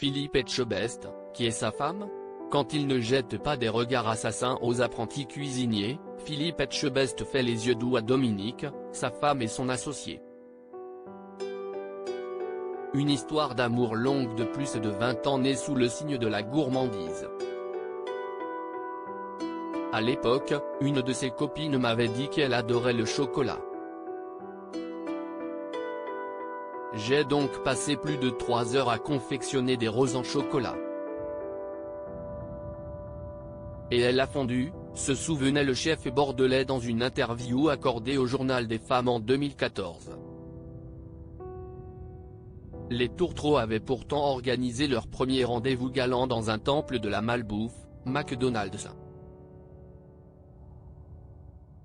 Philippe Etchebest, qui est sa femme? Quand il ne jette pas des regards assassins aux apprentis cuisiniers, Philippe Etchebest fait les yeux doux à Dominique, sa femme et son associé. Une histoire d'amour longue de plus de 20 ans née sous le signe de la gourmandise. À l'époque, une de ses copines m'avait dit qu'elle adorait le chocolat. J'ai donc passé plus de 3 heures à confectionner des roses en chocolat. Et elle a fondu, se souvenait le chef bordelais dans une interview accordée au Journal des Femmes en 2014. Les Tourtereaux avaient pourtant organisé leur premier rendez-vous galant dans un temple de la malbouffe, McDonald's.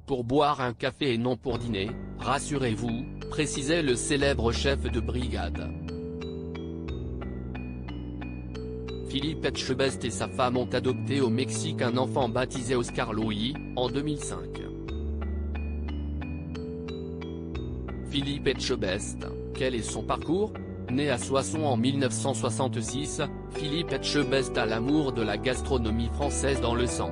Pour boire un café et non pour dîner, rassurez-vous, précisait le célèbre chef de brigade. Philippe Etchebest et sa femme ont adopté au Mexique un enfant baptisé Oscar Louis, en 2005. Philippe Etchebest, quel est son parcours? Né à Soissons en 1966, Philippe Etchebest a l'amour de la gastronomie française dans le sang.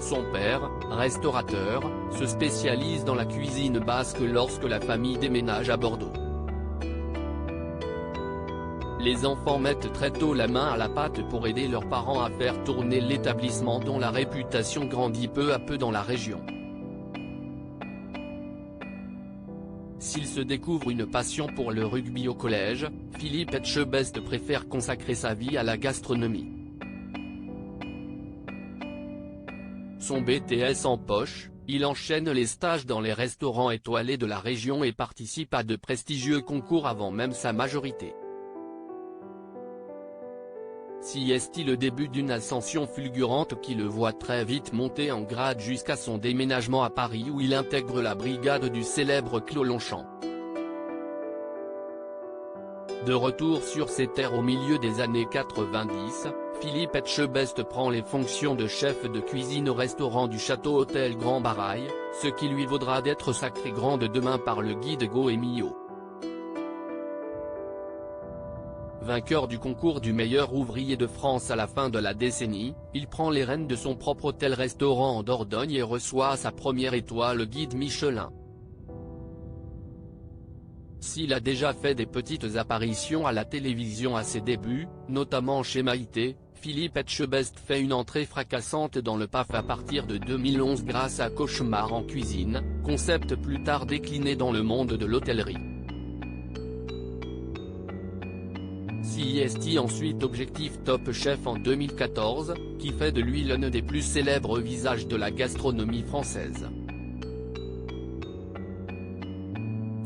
Son père, restaurateur, se spécialise dans la cuisine basque lorsque la famille déménage à Bordeaux. Les enfants mettent très tôt la main à la pâte pour aider leurs parents à faire tourner l'établissement dont la réputation grandit peu à peu dans la région. S'il se découvre une passion pour le rugby au collège, Philippe Etchebest préfère consacrer sa vie à la gastronomie. Son BTS en poche, il enchaîne les stages dans les restaurants étoilés de la région et participe à de prestigieux concours avant même sa majorité. Si est-il le début d'une ascension fulgurante qui le voit très vite monter en grade jusqu'à son déménagement à Paris où il intègre la brigade du célèbre Claude Longchamp. De retour sur ses terres au milieu des années 90, Philippe Etchebest prend les fonctions de chef de cuisine au restaurant du Château Hôtel Grand Barail, ce qui lui vaudra d'être sacré grande demain par le guide Goemio. Vainqueur du concours du meilleur ouvrier de France à la fin de la décennie, il prend les rênes de son propre hôtel-restaurant en Dordogne et reçoit sa première étoile guide Michelin. S'il a déjà fait des petites apparitions à la télévision à ses débuts, notamment chez Maïté, Philippe Etchebest fait une entrée fracassante dans le PAF à partir de 2011 grâce à Cauchemar en cuisine, concept plus tard décliné dans le monde de l'hôtellerie. CIST ensuite Objectif Top Chef en 2014, qui fait de lui l'un des plus célèbres visages de la gastronomie française.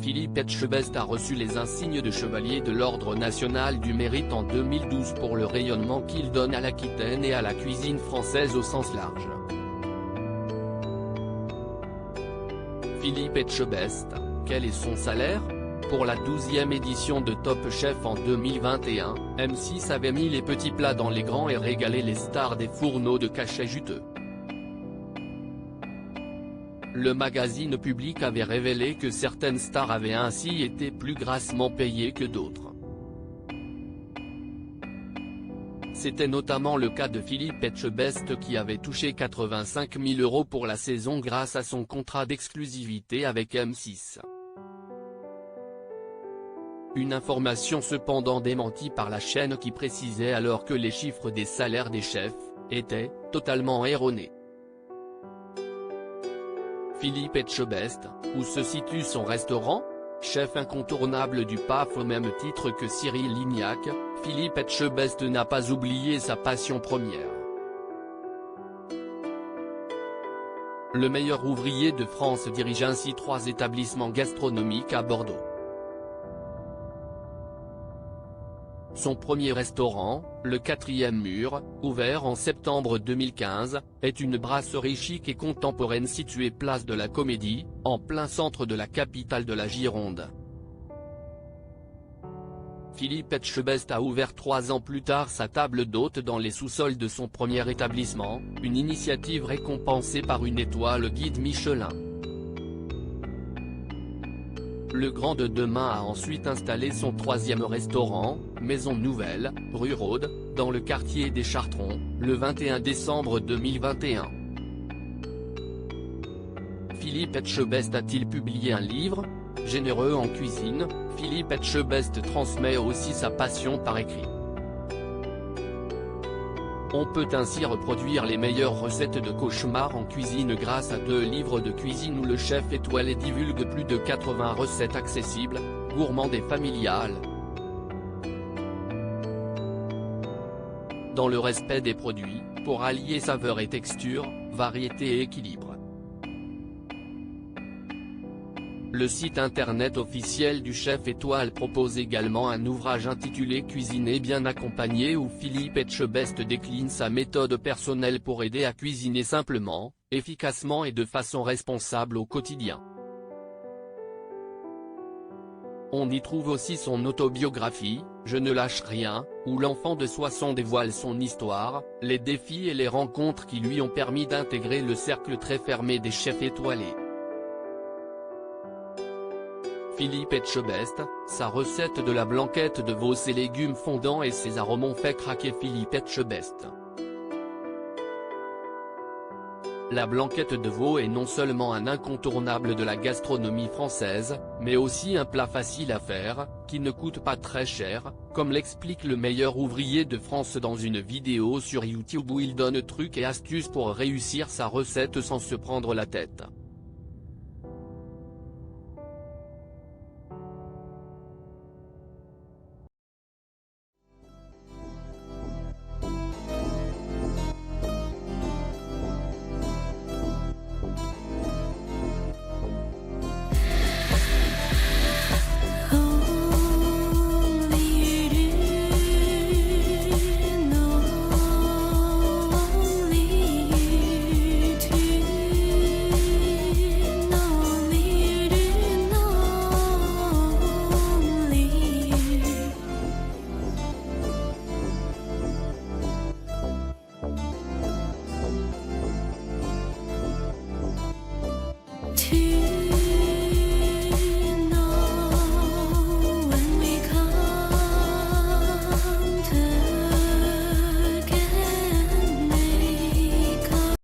Philippe Etchebest a reçu les insignes de chevalier de l'Ordre national du mérite en 2012 pour le rayonnement qu'il donne à l'Aquitaine et à la cuisine française au sens large. Philippe Etchebest, quel est son salaire? Pour la 12e édition de Top Chef en 2021, M6 avait mis les petits plats dans les grands et régalé les stars des fourneaux de cachets juteux. Le magazine Public avait révélé que certaines stars avaient ainsi été plus grassement payées que d'autres. C'était notamment le cas de Philippe Etchebest qui avait touché 85 000 € pour la saison grâce à son contrat d'exclusivité avec M6. Une information cependant démentie par la chaîne qui précisait alors que les chiffres des salaires des chefs étaient totalement erronés. Philippe Etchebest, où se situe son restaurant? Chef incontournable du PAF au même titre que Cyril Lignac, Philippe Etchebest n'a pas oublié sa passion première. Le meilleur ouvrier de France dirige ainsi 3 établissements gastronomiques à Bordeaux. Son premier restaurant, le 4e Mur, ouvert en septembre 2015, est une brasserie chic et contemporaine située place de la Comédie, en plein centre de la capitale de la Gironde. Philippe Etchebest a ouvert 3 ans plus tard sa table d'hôte dans les sous-sols de son premier établissement, une initiative récompensée par une étoile guide Michelin. Le Grand de Demain a ensuite installé son troisième restaurant, Maison Nouvelle, rue Rhodes, dans le quartier des Chartrons, le 21 décembre 2021. Philippe Etchebest a-t-il publié un livre? Généreux en cuisine, Philippe Etchebest transmet aussi sa passion par écrit. On peut ainsi reproduire les meilleures recettes de cauchemars en cuisine grâce à 2 livres de cuisine où le chef étoilé divulgue plus de 80 recettes accessibles, gourmandes et familiales. Dans le respect des produits, pour allier saveur et texture, variété et équilibre. Le site internet officiel du chef étoile propose également un ouvrage intitulé Cuisiner bien accompagné où Philippe Etchebest décline sa méthode personnelle pour aider à cuisiner simplement, efficacement et de façon responsable au quotidien. On y trouve aussi son autobiographie, Je ne lâche rien, où l'enfant de Soissons dévoile son histoire, les défis et les rencontres qui lui ont permis d'intégrer le cercle très fermé des chefs étoilés. Philippe Etchebest, sa recette de la blanquette de veau ses légumes fondants et ses arômes ont fait craquer Philippe Etchebest. La blanquette de veau est non seulement un incontournable de la gastronomie française, mais aussi un plat facile à faire, qui ne coûte pas très cher, comme l'explique le meilleur ouvrier de France dans une vidéo sur YouTube où il donne trucs et astuces pour réussir sa recette sans se prendre la tête.